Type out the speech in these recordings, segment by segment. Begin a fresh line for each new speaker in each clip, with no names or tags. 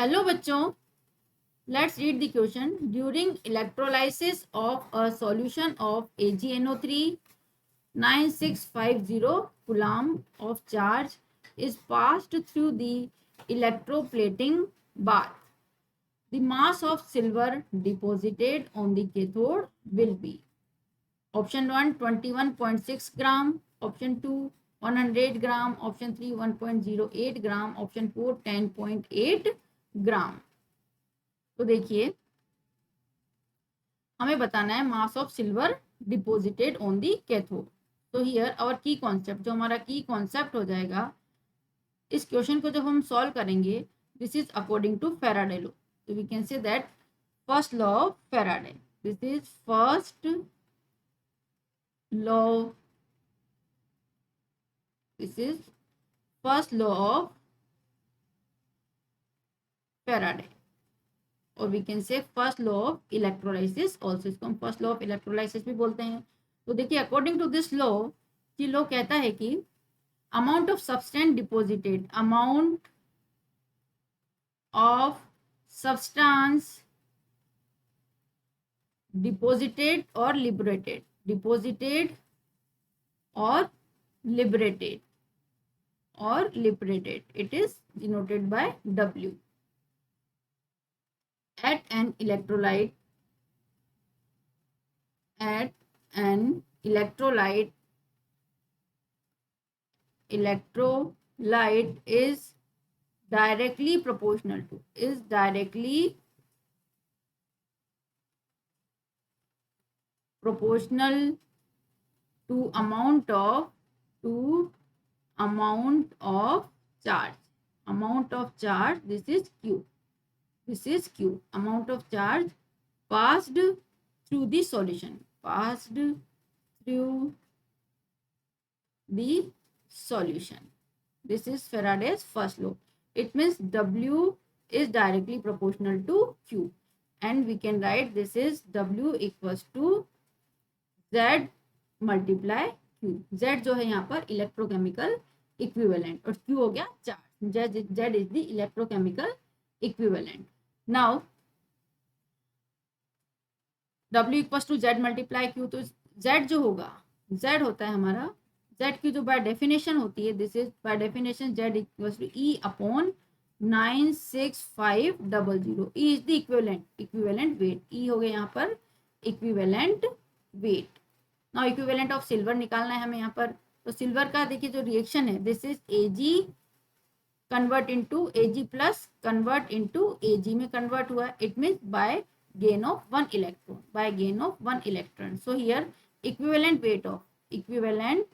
Hello बच्चों, let's read the question. During electrolysis of a solution of AgNO3, 9650 coulomb of charge is passed through the electroplating bath. The mass of silver deposited on the cathode will be option 1 21.6 gram, option 2 100 gram, option 3 1.08 gram, option 4 10.8 gram. तो देखिए, हमें बताना है mass of silver deposited on the cathode. तो here our की concept, जो हमारा की कॉन्सेप्ट हो जाएगा इस क्वेश्चन को जब हम सॉल्व करेंगे, this is according to Faraday law. तो we can say that first law of Faraday, this is first law, this is first law of Faraday, और we can say first law of electrolysis also. इसको हम first law of electrolysis भी बोलते हैं. तो देखिए, according to this law, ये law कहता है कि amount of substance deposited, amount of substance deposited or liberated, deposited or liberated or liberated, it is denoted by W at an electrolyte, at an electrolyte is directly proportional to, is directly proportional to amount of charge. Amount of charge, this is Q, this is Q, amount of charge passed through the solution, passed through the solution. This is Faraday's first law. It means W is directly proportional to Q, and we can write this is W equals to Z multiply Q. Z जो है यहाँ पर electrochemical equivalent, और Q हो गया charge. Z is the electrochemical equivalent. Now W equals to Z multiply Q. तो Z जो होगा, Z होता है हमारा, Z की जो बाय डेफिनेशन होती है, this is by definition Z equals to E upon 96500. E is the equivalent weight. E हो गया यहाँ पर equivalent weight. Now equivalent of silver निकालना है हमें यहाँ पर. तो सिल्वर का देखिए जो रिएक्शन है, this is Ag convert into Ag plus convert into Ag में कन्वर्ट हुआ. It means by gain of 1 electron, by gain of 1 electron. So here equivalent weight of equivalent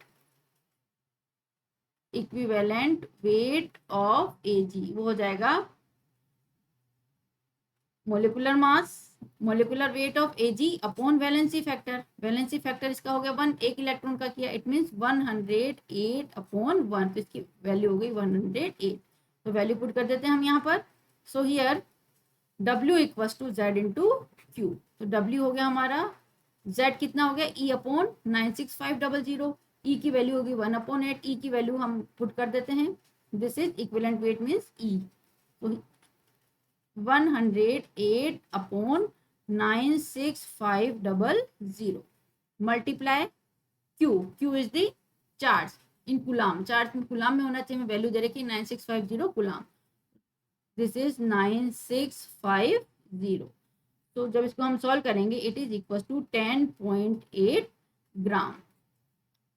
weight of Ag वो हो जाएगा molecular mass, molecular weight of Ag upon valency factor. Valency factor इसका हो गया 1, एक electron का किया, it means 108 upon 1. तो इसकी वैल्यू हो गई 108. तो वैल्यू पुट कर देते हैं हम यहाँ पर. So here W equals to Z into Q. तो W हो गया हमारा, Z कितना हो गया E अपॉन 96500. E की वैल्यू होगी 1/8. E की वैल्यू हम पुट कर देते हैं. This is equivalent weight means E. तो 108 upon 96500 multiply Q. Q is the charge in कुलाम. Charge कुलाम में होना चाहिए, मैं वैल्यू दे रखी 9650 कुलाम. This is 9650. तो जब इसको हम सॉल्व करेंगे, it is equal to 10.8 gram.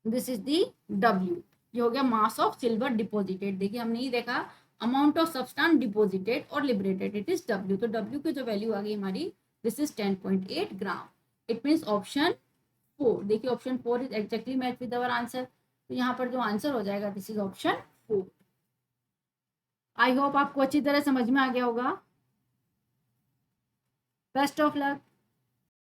This is the W. ये हो गया मास ऑफ सिल्वर डिपोजिटेड. देखिए, हमने ही देखा अमाउंट ऑफ सब्सटेंस डिपोजिटेड और लिबरेटेड, इट इज W. तो W की जो वैल्यू आ गई हमारी, this is 10.8 gram. It means option 4. देखिए, option 4 is exactly match with our answer. तो यहाँ पर जो आंसर हो जाएगा, this is option 4. I hope आपको अच्छी तरह समझ में आ गया होगा. Best of luck.